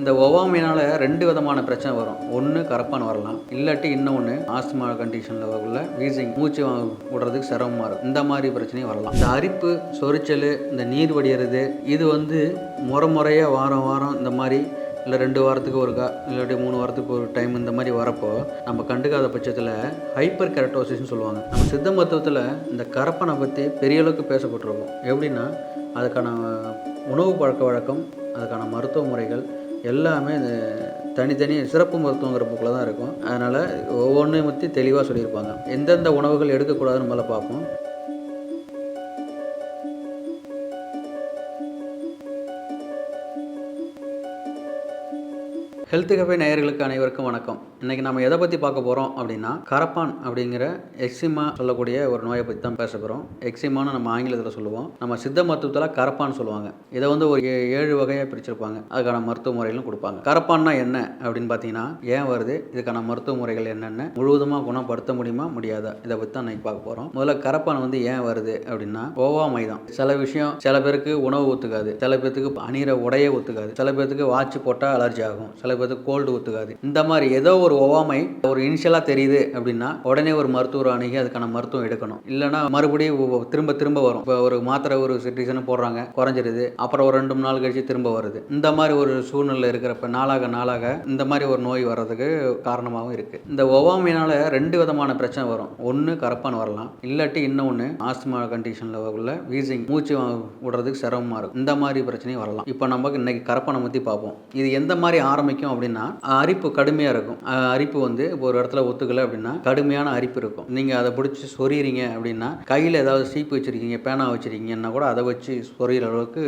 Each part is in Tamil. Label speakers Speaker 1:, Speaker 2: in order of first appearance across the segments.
Speaker 1: இந்த ஒவ்வாமையினால் 2 விதமான பிரச்சனை வரும். ஒன்று கரப்பான் வரலாம், இல்லாட்டி இன்னொன்று ஆஸ்துமா கண்டிஷனில் உள்ள வீசிங், மூச்சு விடுறதுக்கு சிரமமாக இருக்கும். இந்த மாதிரி பிரச்சனையும் வரலாம். இந்த அரிப்பு, சொரிச்சல், இந்த நீர் வடிகிறது, இது முறையாக வாரம் வாரம் இந்த மாதிரி இல்லை 2 வாரத்துக்கு ஒருக்கா இல்லாட்டி 3 வாரத்துக்கு ஒரு டைம் இந்த மாதிரி வரப்போ நம்ம கண்டுக்காத பட்சத்தில் ஹைப்பர் கெரட்டோசிஸ்ன்னு சொல்லுவாங்க. நம்ம சித்த மருத்துவத்தில் இந்த கரப்பனை பற்றி பெரிய அளவுக்கு பேசப்பட்டிருக்கும். எப்படின்னா அதுக்கான உணவு பழக்க வழக்கம், அதுக்கான மருத்துவ முறைகள் எல்லாமே தனித்தனி சிறப்பு மருத்துவங்கிற புக்கில் தான் இருக்கும். அதனால் ஒவ்வொன்றையும் பற்றி தெளிவாக சொல்லியிருப்பாங்க. எந்தெந்த உணவுகள் எடுக்கக்கூடாதுன்னு முதல்ல பார்ப்போம். ஹெல்த் கஃபே நேயர்களுக்கு அனைவருக்கும் வணக்கம். இன்றைக்கி நம்ம எதை பற்றி பார்க்க போகிறோம் அப்படின்னா, கரப்பான் அப்படிங்கிற எக்ஸிமா சொல்லக்கூடிய ஒரு நோயை பற்றி தான் பேச போகிறோம். எக்ஸிமான்னு நம்ம ஆங்கிலத்தில் சொல்லுவோம், நம்ம சித்த மருத்துவத்தில் கரப்பான்னு சொல்லுவாங்க. இதை ஒரு 7 வகையாக பிரிச்சிருப்பாங்க. அதுக்கான மருத்துவ முறைகளும் கொடுப்பாங்க. கரப்பான்னா என்ன அப்படின்னு பார்த்தீங்கன்னா, ஏன் வருது, இதுக்கான மருத்துவ முறைகள் என்னென்ன, முழுவதுமாக குணப்படுத்த முடியுமா முடியாதா, இதை பற்றி தான் இன்றைக்கி பார்க்க போகிறோம். முதல்ல கரப்பான் ஏன் வருது அப்படின்னா, ஒவ்வாமை தான். சில பேருக்கு உணவு ஒத்துக்காது, சில பேருக்கு அணிகிற உடையே ஒத்துக்காது, சில பேருக்கு வாட்ச் போட்டால் அலர்ஜி ஆகும், சில பேருக்கு கோல்டு ஒத்துக்காது. இந்த மாதிரி ஏதோ ஒரு ஒவ்வாமை ஒரு இனிஷியலாக தெரியுது அப்படின்னா உடனே ஒரு மருத்துவர் அணுகி அதுக்கான மருத்துவம் எடுக்கணும். இல்லைன்னா மறுபடியும் திரும்ப வரும். இப்போ ஒரு மாத்திரை ஒரு சிட்டிசன் போடுறாங்க, குறைஞ்சிருது, அப்புறம் ஒரு 2-3 நாள் கழிச்சு திரும்ப வருது. இந்த மாதிரி ஒரு சூழ்நிலை இருக்கிறப்ப நாளாக இந்த மாதிரி ஒரு நோய் வர்றதுக்கு காரணமாகவும் இருக்கு. இந்த ஒவ்வாமையினால 2 விதமான பிரச்சனை வரும். ஒன்று கரப்பான் வரலாம், இல்லாட்டி இன்னொன்று ஆஸ்துமா கண்டிஷனில் உள்ள வீசிங், மூச்சு விடுறதுக்கு சிரமமாக இருக்கும். இந்த மாதிரி பிரச்சனையும் வரலாம். இப்போ நம்ம இன்னைக்கு கரப்பானை பற்றி பார்ப்போம். இது எந்த மாதிரி ஆரம்பிக்கும் அப்படின்னா, அரிப்பு கடுமையாக இருக்கும். அரிப்பு இப்போ ஒரு இடத்துல ஒத்துக்கலை அப்படின்னா கடுமையான அரிப்பு இருக்கும். நீங்கள் அதை பிடிச்சி சொறிகிறீங்க அப்படின்னா, கையில் ஏதாவது சீப்பு வச்சுருக்கீங்க, பேனா வச்சுருக்கீங்கன்னா கூட அதை வச்சு சொறிகிற அளவுக்கு,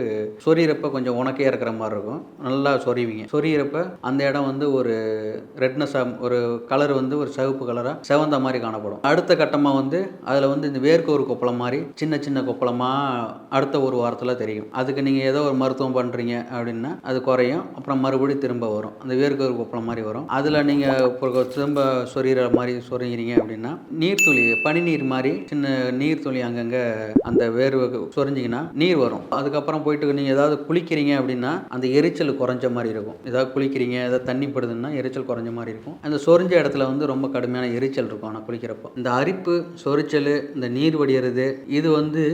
Speaker 1: சொறிகிறப்ப கொஞ்சம் உனக்கே இருக்கிற மாதிரி இருக்கும். நல்லா சொறிவீங்க. சொறிகிறப்ப அந்த இடம் ஒரு ரெட்னஸாக, ஒரு கலர் ஒரு சிவப்பு கலராக செவந்த மாதிரி காணப்படும். அடுத்த கட்டமாக அதில் இந்த வேர்க்கோர் கொப்பளம் மாதிரி சின்ன சின்ன கொப்பளமாக அடுத்த ஒரு வாரத்தில் தெரியும். அதுக்கு நீங்கள் ஏதோ ஒரு மருத்துவம் பண்ணுறீங்க அப்படின்னா அது குறையும். அப்புறம் மறுபடியும் திரும்ப வரும். அந்த வேர்க்கோர் கொப்பளம் மாதிரி வரும். அதில் நீங்கள் திரும்ப சொறிகிற மாதிரி சொறிகிறீங்க அப்படின்னா நீர்த்துளி, பனிநீர் மாதிரி சின்ன நீர்த்துளி அங்கங்கே அந்த வேர்வை சொரிஞ்சிங்கன்னா நீர் வரும். அதுக்கப்புறம் போயிட்டு நீங்கள் ஏதாவது குளிக்கிறீங்க அப்படின்னா அந்த எரிச்சல் குறைஞ்ச மாதிரி இருக்கும். ஏதாவது குளிக்கிறீங்க, ஏதாவது தண்ணி படுதுன்னா எரிச்சல் குறைஞ்ச மாதிரி இருக்கும். அந்த சொரிஞ்ச இடத்துல ரொம்ப கடுமையான எரிச்சல் இருக்கும். ஆனால் குளிக்கிறப்போ இந்த அரிப்பு, சொரிச்சல், இந்த நீர் வடிகிறது, இது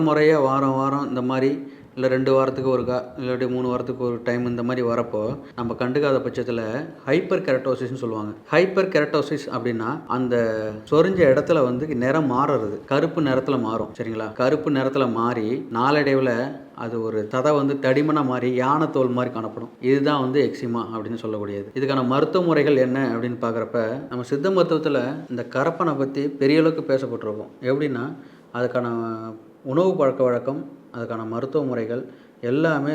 Speaker 1: முறையாக வாரம் வாரம் இந்த மாதிரி இல்லை 2 வாரத்துக்கு ஒருக்கா இல்லாட்டி 3 வாரத்துக்கு ஒரு டைம் இந்த மாதிரி வரப்போ நம்ம கண்டுக்காத பட்சத்தில் ஹைப்பர் கெரட்டோசிஸ்ன்னு சொல்லுவாங்க. ஹைப்பர் கெரட்டோசிஸ் அப்படின்னா அந்த சொரிஞ்ச இடத்துல நிறம் மாறுறது, கருப்பு நிறத்தில் மாறும். சரிங்களா? கருப்பு நிறத்தில் மாறி நாளடைவில் அது ஒரு ததை தடிமனாக மாறி யானைத்தோல் மாதிரி காணப்படும். இதுதான் எக்ஸிமா அப்படின்னு சொல்லக்கூடியது. இதுக்கான மருத்துவ முறைகள் என்ன அப்படின்னு பார்க்குறப்ப, நம்ம சித்த மருத்துவத்தில் இந்த கரப்பனை பற்றி பெரிய அளவுக்கு பேசப்பட்டிருக்கும். எப்படின்னா அதுக்கான உணவு பழக்க வழக்கம், அதுக்கான மருத்துவ முறைகள் எல்லாமே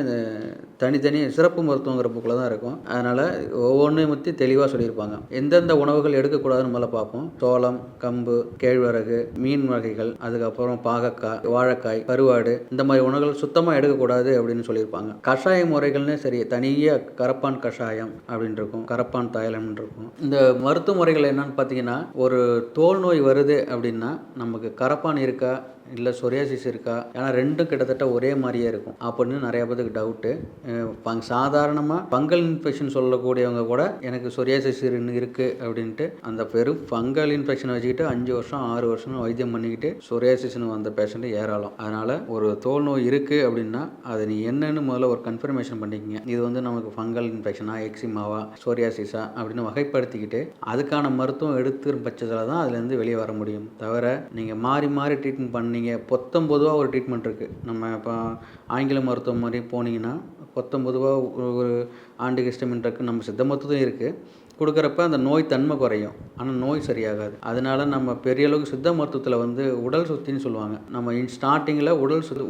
Speaker 1: தனித்தனி சிறப்பு மருத்துவங்கிற புக்கில் தான் இருக்கும். அதனால் ஒவ்வொன்றையும் பற்றி தெளிவாக சொல்லியிருப்பாங்க. எந்தெந்த உணவுகள் எடுக்கக்கூடாதுன்னு முதல்ல பார்ப்போம். சோளம், கம்பு, கேழ்வரகு, மீன் வகைகள், அதுக்கப்புறம் பாகக்காய், வாழைக்காய், கருவாடு, இந்த மாதிரி உணவுகள் சுத்தமாக எடுக்கக்கூடாது அப்படின்னு சொல்லியிருப்பாங்க. கஷாய முறைகள்னே சரி, தனியாக கரப்பான் கஷாயம் அப்படின்னு இருக்கும், கரப்பான் தைலம்னு இருக்கும். இந்த மருத்துவ முறைகள் என்னன்னு பார்த்தீங்கன்னா, ஒரு தோல் நோய் வருது அப்படின்னா நமக்கு கரப்பான் இருக்கா இல்லை சொரியாசிஸ் இருக்கா, ஏன்னா ரெண்டும் கிட்டத்தட்ட ஒரே மாதிரியே இருக்கும் அப்படின்னு நிறைய பேருக்கு டவுட்டு. சாதாரணமாக ஃபங்கல் இன்ஃபெக்ஷன் சொல்லக்கூடியவங்க கூட எனக்கு சொரியாசிஸ் இருக்குது அப்படின்ட்டு அந்த பெரும் ஃபங்கல் இன்ஃபெக்ஷனை வச்சுக்கிட்டு 5 வருஷம் 6 வருஷம் வைத்தியம் பண்ணிக்கிட்டு சொரியாசிஸ்னு வந்த பேஷண்ட்டு ஏராளம். அதனால் ஒரு தோல் நோய் இருக்குது அப்படின்னா அதை நீ என்னன்னு முதல்ல ஒரு கன்ஃபர்மேஷன் பண்ணிக்கங்க. இது நமக்கு ஃபங்கல் இன்ஃபெக்ஷனா, எக்ஸிமாவா, சொரியாசிஸா அப்படின்னு வகைப்படுத்திக்கிட்டு அதுக்கான மருத்துவம் எடுத்துகிற பட்சத்தில் தான் அதுலேருந்து வெளியே வர முடியும். தவிர நீங்கள் மாறி ட்ரீட்மெண்ட் பண்ணி பொதுவாக ஒரு ட்ரீட்மெண்ட் இருக்குது. நம்ம இப்போ ஆங்கில மருத்துவம் மாதிரி போனீங்கன்னா பொதுவாக ஒரு ஆன்டிஹிஸ்டமின் இருக்குது, நம்ம சித்த மருத்துவம் இருக்குது. கொடுக்குறப்ப அந்த நோய் தன்மை குறையும், ஆனால் நோய் சரியாகாது. அதனால நம்ம பெரிய அளவுக்கு சித்த மருத்துவத்தில் உடல் சுத்தின்னு சொல்லுவாங்க. நம்ம ஸ்டார்டிங்கில்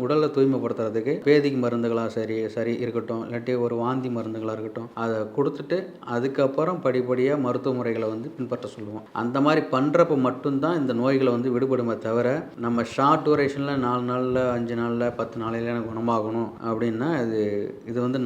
Speaker 1: உடலை தூய்மைப்படுத்துறதுக்கு பேதிக்கு மருந்துகளாக சரி இருக்கட்டும், இல்லாட்டி ஒரு வாந்தி மருந்துகளாக இருக்கட்டும், அதை கொடுத்துட்டு அதுக்கப்புறம் படிப்படியாக மருத்துவ முறைகளை பின்பற்ற சொல்லுவோம். அந்த மாதிரி பண்ணுறப்ப மட்டும்தான் இந்த நோய்களை விடுபடுமே தவிர நம்ம ஷார்ட் டூரேஷனில் 4 நாளில் 5 நாளில் 10 நாளையில் எனக்கு குணமாகணும் அப்படின்னா இது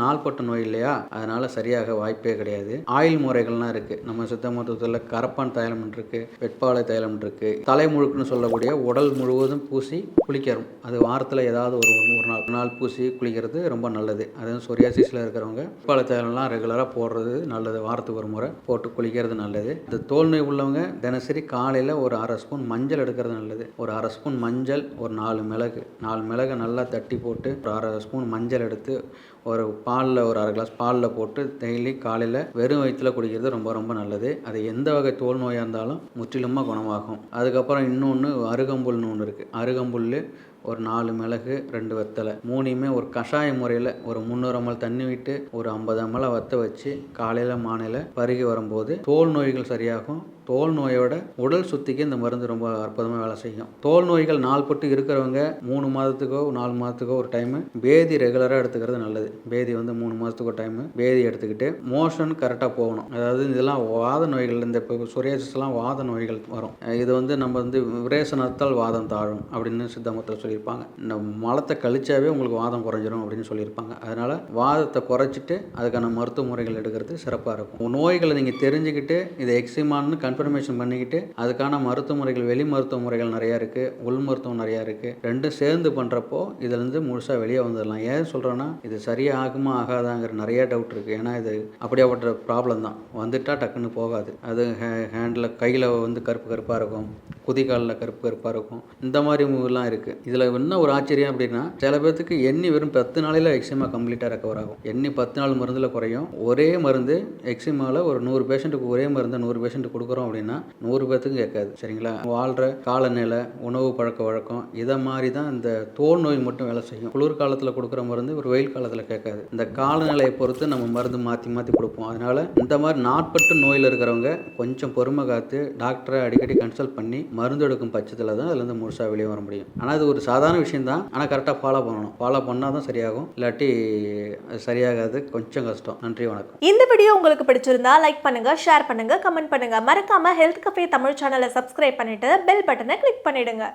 Speaker 1: நாள்பட்ட நோய் இல்லையா, அதனால் சரியாக வாய்ப்பே கிடையாது. ஆயில் முறைகள்லாம் தான் இருக்குது. நம்ம சித்த மருத்துவத்தில் கரப்பான் தைலம் இருக்குது, வெட்பாலை தைலம் இருக்குது. தலைமுழுக்குன்னு சொல்லக்கூடிய உடல் முழுவதும் பூசி குளிக்கிறோம். அது வாரத்தில் ஏதாவது ஒரு நாள் பூசி குளிக்கிறது ரொம்ப நல்லது. அதுவும் சொரியாசிஸில் இருக்கிறவங்க வெட்பாலை தைலம்லாம் ரெகுலராக போடுறது நல்லது. வாரத்துக்கு ஒரு முறை போட்டு குளிக்கிறது நல்லது. இந்த தோல் நோய் உள்ளவங்க தினசரி காலையில் ஒரு 1/2 ஸ்பூன் மஞ்சள் எடுக்கிறது நல்லது. ஒரு 1/2 ஸ்பூன் மஞ்சள், ஒரு 4 மிளகு நல்லா தட்டி போட்டு ஒரு 1/2 ஸ்பூன் மஞ்சள் எடுத்து ஒரு பாலில் ஒரு 1/2 கிளாஸ் பாலில் போட்டு டெய்லி காலையில் வெறும் வயிற்றில் குடிக்கிறது ரொம்ப ரொம்ப நல்லது. அது எந்த வகை தோல் நோயாக இருந்தாலும் முற்றிலுமாக குணமாகும். அதுக்கப்புறம் இன்னொன்று அருகம்புல்னு ஒன்று இருக்குது. அருகம்புல் ஒரு 4 மிளகு, 2 வெத்தலை, மூணையுமே ஒரு கஷாய முறையில் ஒரு 300 ml தண்ணி விட்டு ஒரு 50 ml வற்ற வச்சு காலையில் மாலையில் பருகி வரும்போது தோல் நோய்கள் சரியாகும். தோல் நோயோட உடல் சுத்திக்கு இந்த மருந்து ரொம்ப அற்புதமாக வேலை செய்யும். தோல் நோய்கள் நாள்பட்டு இருக்கிறவங்க 3 மாதத்துக்கோ 4 மாதத்துக்கோ ஒரு டைமு பேதி ரெகுலராக எடுத்துக்கிறது நல்லது. பேதி வந்து 3 மாதத்துக்கு ஒரு டைமு பேதி எடுத்துக்கிட்டு மோஷன் கரெக்டாக போகணும். அதாவது இதெல்லாம் வாத நோய்கள், இந்த இப்போ சொரியாசிஸ்லாம் வாத நோய்கள் வரும். இது வந்து நம்ம வந்து விரேசனத்தால் வாதம் தாழும் அப்படின்னு சித்த மருத்துவத்தில் சொல்லியிருப்பாங்க. இந்த மலத்தை கழிச்சாவே உங்களுக்கு வாதம் குறைஞ்சிரும் அப்படின்னு சொல்லியிருப்பாங்க. அதனால் வாதத்தை குறைச்சிட்டு அதுக்கான மருத்துவ முறைகள் எடுக்கிறது சிறப்பாக இருக்கும். நோய்களை நீங்கள் தெரிஞ்சுக்கிட்டு இதை எக்ஸிமான்னு கன்ஃபர்மேஷன் பண்ணிக்கிட்டு அதுக்கான மருத்துவ முறைகள், வெளி மருத்துவ முறைகள் நிறையா இருக்குது, உள் மருத்துவம் நிறையா இருக்குது. ரெண்டும் சேர்ந்து பண்ணுறப்போ இதுலேருந்து முழுசாக வெளியே வந்துடலாம். ஏன் சொல்கிறேன்னா இது சரியாக ஆகுமா ஆகாதாங்கிற நிறையா டவுட் இருக்குது. ஏன்னா இது அப்படியாப்பட்ட ப்ராப்ளம் தான். வந்துட்டால் டக்குன்னு போகாது. அது ஹேண்டில் கையில் வந்து கருப்பாக இருக்கும், குதிகாலில் கருப்பாக இருக்கும். இந்த மாதிரி மூவெல்லாம் இருக்குது. இதில் இன்னும் ஒரு ஆச்சரியம் அப்படின்னா சில பேர்த்துக்கு எண்ணி வெறும் 10 நாளையில் எக்ஸிமா கம்ப்ளீட்டாக ரெக்கவர் ஆகும். எண்ணி 10 நாள் மருந்தில் குறையும். ஒரே மருந்து எக்ஸிமாவில் ஒரு 100 பேஷண்ட்டுக்கு ஒரே மருந்து 100 பேஷண்ட்டு கொடுக்குறோம் அப்படின்னா 100 பேர்த்துக்கும் கேட்காது. சரிங்களா? வாழ்கிற காலநிலை, உணவு பழக்க வழக்கம் இதை மாதிரி தான் இந்த தோல் நோய் மட்டும் வேலை செய்யும். குளிர்காலத்தில் கொடுக்குற மருந்து ஒரு வெயில் காலத்தில் கேட்காது. இந்த காலநிலையை பொறுத்து நம்ம மருந்து மாற்றி கொடுப்போம். அதனால் இந்த மாதிரி நாட்பட்டு நோயில் இருக்கிறவங்க கொஞ்சம் பொறுமை காத்து டாக்டரை அடிக்கடி கன்சல்ட் பண்ணி மருந்து எடுக்கும் பட்சத்தில் தான் அதுலேருந்து முழுசாக வெளியே வர முடியும். ஆனால் அது ஒரு சாதாரண விஷயம் தான். ஆனால் கரெக்டாக ஃபாலோ பண்ணணும். ஃபாலோ பண்ணால் தான் சரியாகும். இல்லாட்டி சரியாகாது. கொஞ்சம் கஷ்டம். நன்றி, வணக்கம்.
Speaker 2: இந்த வீடியோ உங்களுக்கு பிடிச்சிருந்தா லைக் பண்ணுங்க, ஷேர் பண்ணுங்க, கமெண்ட் பண்ணுங்க. மறக்காம ஹெல்த் கஃபே தமிழ் சேனலை சப்ஸ்கிரைப் பண்ணிட்டு பெல் பட்டனை கிளிக் பண்ணிடுங்க.